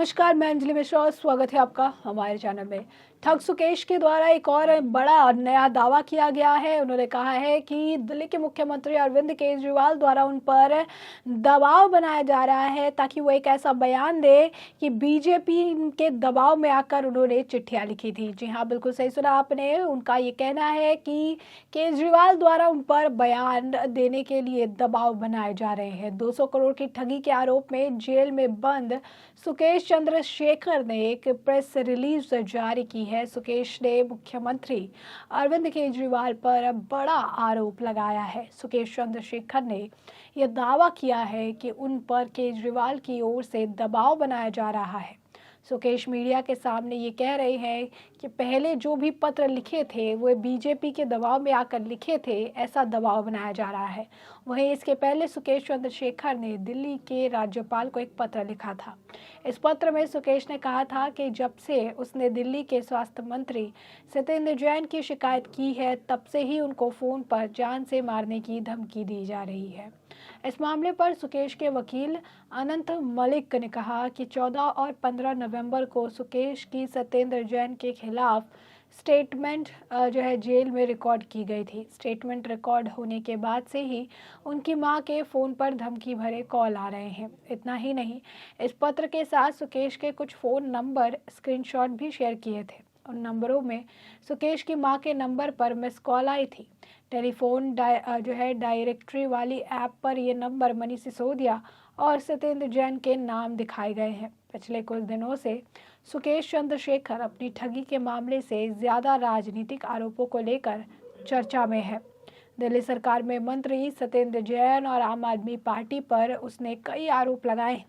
नमस्कार, मैं अंजलि मिश्रा और स्वागत है आपका हमारे चैनल में। ठग सुकेश के द्वारा एक और बड़ा नया दावा किया गया है। उन्होंने कहा है कि दिल्ली के मुख्यमंत्री अरविंद केजरीवाल द्वारा उन पर दबाव बनाया जा रहा है ताकि वो एक ऐसा बयान दे कि बीजेपी के दबाव में आकर उन्होंने चिट्ठियां लिखी थी। जी हाँ, बिल्कुल सही सुना आपने। उनका ये कहना है कि केजरीवाल द्वारा उन पर बयान देने के लिए दबाव बनाए जा रहे हैं। 200 करोड़ की ठगी के आरोप में जेल में बंद सुकेश चंद्रशेखर ने एक प्रेस रिलीज जारी की है। सुकेश ने मुख्यमंत्री अरविंद केजरीवाल पर बड़ा आरोप लगाया है। सुकेश चंद्रशेखर ने यह दावा किया है कि उन पर केजरीवाल की ओर से दबाव बनाया जा रहा है। सुकेश मीडिया के सामने ये कह रहे हैं कि पहले जो भी पत्र लिखे थे वो बीजेपी के दबाव में आकर लिखे थे, ऐसा दबाव बनाया जा रहा है। वहीं इसके पहले सुकेश चंद्रशेखर ने दिल्ली के राज्यपाल को एक पत्र लिखा था। इस पत्र में सुकेश ने कहा था कि जब से उसने दिल्ली के स्वास्थ्य मंत्री सत्येंद्र जैन की शिकायत की है, तब से ही उनको फ़ोन पर जान से मारने की धमकी दी जा रही है। इस मामले पर सुकेश के वकील अनंत मलिक ने कहा कि 14 और 15 नवंबर को सुकेश की सत्येंद्र जैन के खिलाफ स्टेटमेंट जेल में रिकॉर्ड की गई थी। स्टेटमेंट रिकॉर्ड होने के बाद से ही उनकी मां के फ़ोन पर धमकी भरे कॉल आ रहे हैं। इतना ही नहीं, इस पत्र के साथ सुकेश के कुछ फ़ोन नंबर स्क्रीनशॉट भी शेयर किए थे। उन नंबरों में सुकेश की मां के नंबर पर मिस कॉल आई थी। टेलीफोन डायरेक्टरी वाली ऐप पर ये नंबर मनीष सिसोदिया और सत्येंद्र जैन के नाम दिखाए गए हैं। पिछले कुछ दिनों से सुकेश चंद्रशेखर अपनी ठगी के मामले से ज़्यादा राजनीतिक आरोपों को लेकर चर्चा में है। दिल्ली सरकार में मंत्री सत्येंद्र जैन और आम आदमी पार्टी पर उसने कई आरोप लगाए हैं।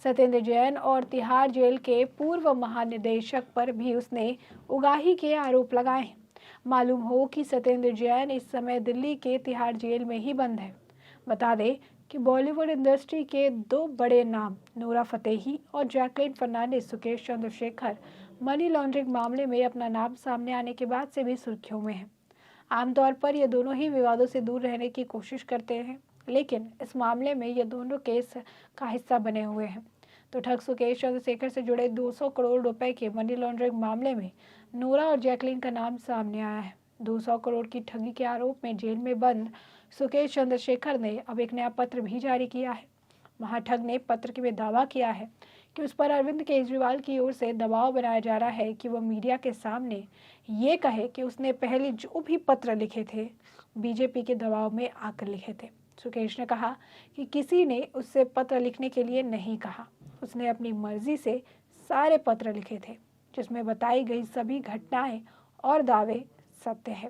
सत्येंद्र जैन और तिहाड़ जेल के पूर्व महानिदेशक पर भी उसने उगाही के आरोप लगाए हैं। मालूम हो कि सत्येंद्र जैन इस समय दिल्ली के तिहाड़ जेल में ही बंद है। बता दें कि बॉलीवुड इंडस्ट्री के दो बड़े नाम नूरा फतेही और जैकलीन फर्नांडिस सुकेश चंद्रशेखर मनी लॉन्ड्रिंग मामले में अपना नाम सामने आने के बाद से भी सुर्खियों में हैं। आमतौर पर ये दोनों ही विवादों से दूर रहने की कोशिश करते हैं, लेकिन इस मामले में ये दोनों केस का हिस्सा बने हुए हैं। तो ठग सुकेश चंद्रशेखर से जुड़े 200 करोड़ रुपए के मनी लॉन्ड्रिंग मामले में नूरा और जैकलीन का नाम सामने आया है। 200 करोड़ की ठगी के आरोप में जेल में बंद सुकेश चंद्रशेखर ने अब एक नया पत्र भी जारी किया है। महाठग ने पत्र में दावा किया है कि उस पर अरविंद केजरीवाल की ओर से दबाव बनाया जा रहा है कि वह मीडिया के सामने ये कहे कि उसने पहले जो भी पत्र लिखे थे बीजेपी के दबाव में आकर लिखे थे। सुकेश ने कहा कि किसी ने उससे पत्र लिखने के लिए नहीं कहा। उसने अपनी मर्जी से सारे पत्र लिखे थे, जिसमें बताई गई सभी घटनाएं और दावे सत्य है।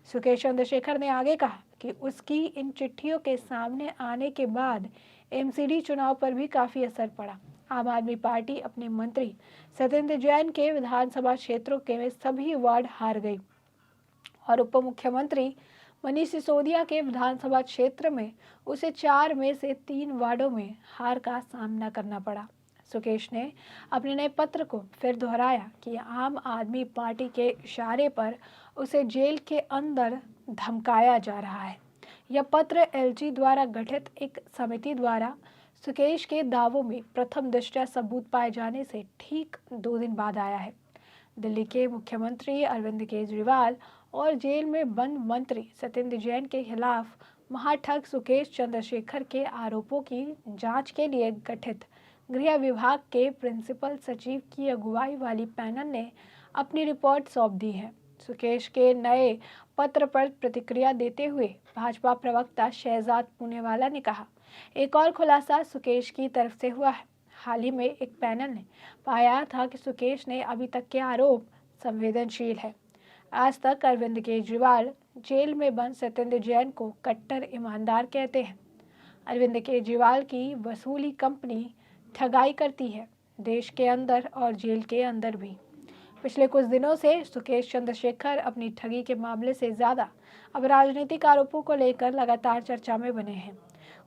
सुकेश चंद्रशेखर ने आगे कहा कि उसकी इन चिट्ठियों के सामने आने के बाद एमसीडी चुनाव पर भी काफ़ी असर पड़ा। आम आदमी पार्टी अपने मंत्री सत्येंद्र जैन के विधानसभा क्षेत्रों के सभी वार्ड हार गई और उप मुख्यमंत्री मनीष सिसोदिया के विधानसभा क्षेत्र में उसे 4 में से 3 वार्डों में हार का सामना करना पड़ा। सुकेश ने अपने नए पत्र को फिर दोहराया कि आम आदमी पार्टी के इशारे पर उसे जेल के अंदर धमकाया जा रहा है। यह पत्र एलजी द्वारा गठित एक समिति द्वारा सुकेश के दावों में प्रथम दृष्टया सबूत पाए जाने से ठीक 2 दिन बाद आया है। दिल्ली के मुख्यमंत्री अरविंद केजरीवाल और जेल में बंद मंत्री सत्येंद्र जैन के खिलाफ महाठग सुकेश चंद्रशेखर के आरोपों की जांच के लिए गठित गृह विभाग के प्रिंसिपल सचिव की अगुवाई वाली पैनल ने अपनी रिपोर्ट सौंप दी है। सुकेश के नए पत्र पर प्रतिक्रिया देते हुए भाजपा प्रवक्ता शहजाद पूनेवाला ने कहा, एक और खुलासा सुकेश की तरफ से हुआ है। हाल ही में एक पैनल ने पाया था कि सुकेश ने अभी तक के आरोप संवेदनशील है। आज तक अरविंद केजरीवाल जेल में बंद सत्येंद्र जैन को कट्टर ईमानदार कहते हैं। अरविंद केजरीवाल की वसूली कंपनी ठगाई करती है, देश के अंदर और जेल के अंदर भी। पिछले कुछ दिनों से सुकेश चंद्रशेखर अपनी ठगी के मामले से ज़्यादा अब राजनीतिक आरोपों को लेकर लगातार चर्चा में बने हैं।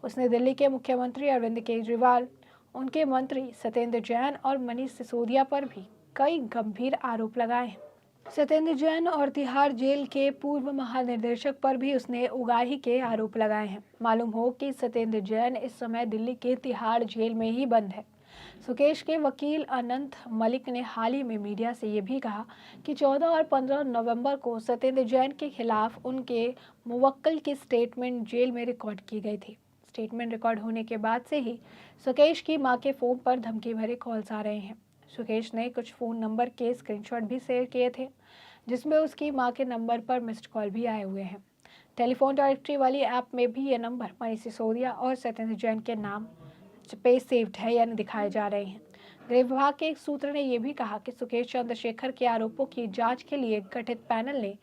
उसने दिल्ली के मुख्यमंत्री अरविंद केजरीवाल, उनके मंत्री सत्येंद्र जैन और मनीष सिसोदिया पर भी कई गंभीर आरोप लगाए हैं। सत्येंद्र जैन और तिहाड़ जेल के पूर्व महानिदेशक पर भी उसने उगाही के आरोप लगाए हैं। मालूम हो कि सत्येंद्र जैन इस समय दिल्ली के तिहाड़ जेल में ही बंद है। सुकेश के वकील अनंत मलिक ने हाल ही में मीडिया से ये भी कहा कि 14 और 15 नवंबर को सत्येंद्र जैन के खिलाफ उनके मुवक्किल की स्टेटमेंट जेल में रिकॉर्ड की गई थी। स्टेटमेंट रिकॉर्ड होने के बाद से ही सुकेश की मां के फोन पर धमकी भरे कॉल्स आ रहे हैं। सुकेश ने कुछ फ़ोन नंबर के स्क्रीनशॉट भी शेयर किए थे, जिसमें उसकी मां के नंबर पर मिस्ड कॉल भी आए हुए हैं। टेलीफोन डायरेक्टरी वाली ऐप में भी ये नंबर मनीष सिसोदिया और सत्येंद्र जैन के नाम पे सेव्ड है यानी दिखाए जा रहे हैं। गृह विभाग के एक सूत्र ने यह भी कहा कि सुकेश चंद्रशेखर के आरोपों की जांच के लिए गठित पैनल ने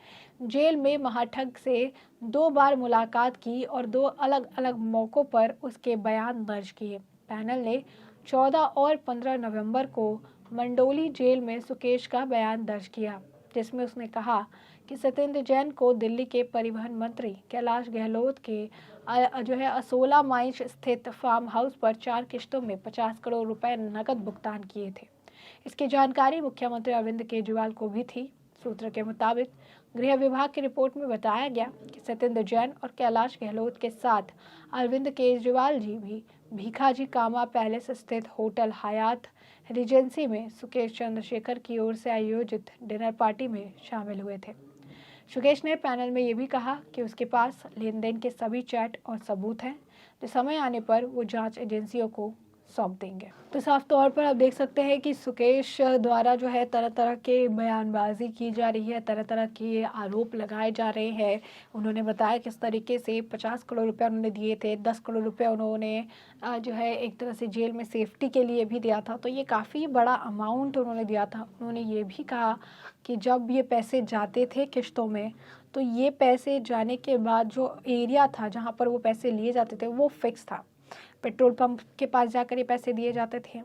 जेल में महाठग से 2 बार मुलाकात की और 2 अलग अलग मौकों पर उसके बयान दर्ज किए। पैनल ने 14 और 15 नवंबर को मंडोली जेल में सुकेश का बयान दर्ज किया, जिसमें उसने कहा कि सत्येंद्र जैन को दिल्ली के परिवहन मंत्री कैलाश गहलोत के असोला माइंस स्थित फार्म हाउस पर 4 किश्तों में 50 करोड़ रुपए नकद भुगतान किए थे। इसकी जानकारी मुख्यमंत्री अरविंद केजरीवाल को भी थी। सूत्र के मुताबिक गृह विभाग की रिपोर्ट में बताया गया कि सत्येंद्र जैन और कैलाश गहलोत के साथ अरविंद केजरीवाल जी भी भीखाजी कामा पैलेस स्थित होटल हयात रिजेंसी में सुकेश चंद्रशेखर की ओर से आयोजित डिनर पार्टी में शामिल हुए थे। सुकेश ने पैनल में ये भी कहा कि उसके पास लेन देन के सभी चैट और सबूत हैं, जो समय आने पर वो जांच एजेंसियों को सौंप देंगे। तो साफ तौर पर आप देख सकते हैं कि सुकेश द्वारा जो है तरह तरह के बयानबाजी की जा रही है, तरह तरह के आरोप लगाए जा रहे हैं। उन्होंने बताया किस तरीके से 50 करोड़ रुपए उन्होंने दिए थे, 10 करोड़ रुपए उन्होंने जो है एक तरह से जेल में सेफ्टी के लिए भी दिया था। तो ये काफ़ी बड़ा अमाउंट उन्होंने दिया था। उन्होंने ये भी कहा कि जब ये पैसे जाते थे किश्तों में, तो ये पैसे जाने के बाद जो एरिया था जहाँ पर वो पैसे लिए जाते थे वो फिक्स था। पेट्रोल पंप के पास जाकर ये पैसे दिए जाते थे,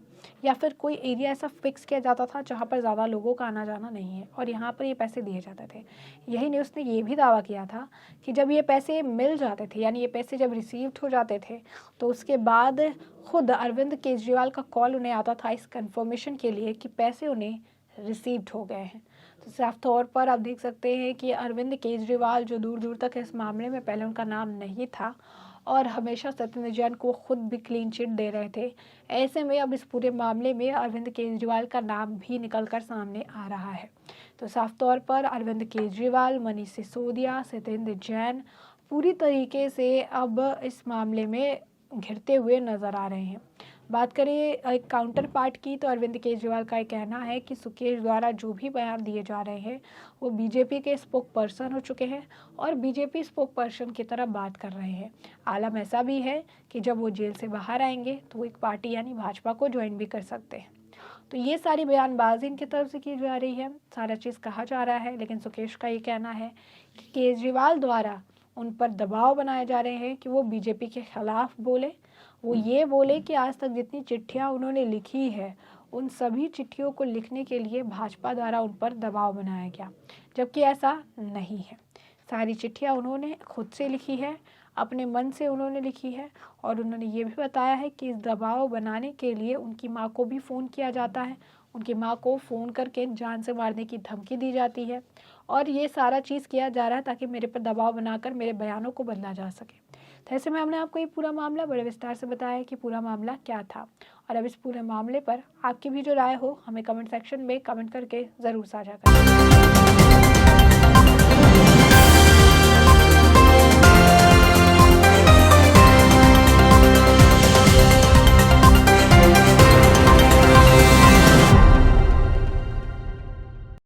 या फिर कोई एरिया ऐसा फिक्स किया जाता था जहाँ पर ज़्यादा लोगों का आना जाना नहीं है और यहाँ पर ये पैसे दिए जाते थे। यही नहीं, उसने ये भी दावा किया था कि जब ये पैसे मिल जाते थे, यानी ये पैसे जब रिसीव्ड हो जाते थे, तो उसके बाद खुद अरविंद केजरीवाल का कॉल उन्हें आता था इस कन्फर्मेशन के लिए कि पैसे उन्हें रिसीव्ड हो गए हैं। तो साफ तौर पर आप देख सकते हैं कि अरविंद केजरीवाल जो दूर दूर तक इस मामले में पहले उनका नाम नहीं था और हमेशा सत्येंद्र जैन को खुद भी क्लीन चिट दे रहे थे, ऐसे में अब इस पूरे मामले में अरविंद केजरीवाल का नाम भी निकलकर सामने आ रहा है। तो साफ तौर पर अरविंद केजरीवाल, मनीष सिसोदिया, सत्येंद्र जैन पूरी तरीके से अब इस मामले में घिरते हुए नजर आ रहे हैं। बात करें एक काउंटर पार्ट की, तो अरविंद केजरीवाल का ये कहना है कि सुकेश द्वारा जो भी बयान दिए जा रहे हैं वो बीजेपी के स्पोक पर्सन हो चुके हैं और बीजेपी स्पोक पर्सन की तरह बात कर रहे हैं। आलम ऐसा भी है कि जब वो जेल से बाहर आएंगे तो वो एक पार्टी यानी भाजपा को ज्वाइन भी कर सकते हैं। तो ये सारी बयानबाजी इनकी तरफ से की जा रही है, सारा चीज़ कहा जा रहा है, लेकिन सुकेश का ये कहना है कि केजरीवाल द्वारा उन पर दबाव बनाए जा रहे हैं कि वो बीजेपी के खिलाफ बोले। वो ये बोले कि आज तक जितनी चिट्ठियां उन्होंने लिखी है, उन सभी चिट्ठियों को लिखने के लिए भाजपा द्वारा उन पर दबाव बनाया गया, जबकि ऐसा नहीं है। सारी चिट्ठियां उन्होंने खुद से लिखी है, अपने मन से उन्होंने लिखी है और उन्होंने ये भी बताया है कि इस दबाव बनाने के लिए उनकी माँ को भी फ़ोन किया जाता है, उनकी माँ को फ़ोन करके जान से मारने की धमकी दी जाती है और ये सारा चीज़ किया जा रहा है ताकि मेरे पर दबाव बनाकर मेरे बयानों को बदला जा सके। तो ऐसे में हमने आपको ये पूरा मामला बड़े विस्तार से बताया कि पूरा मामला क्या था और अब इस पूरे मामले पर आपकी भी जो राय हो हमें कमेंट सेक्शन में कमेंट करके ज़रूर साझा करें।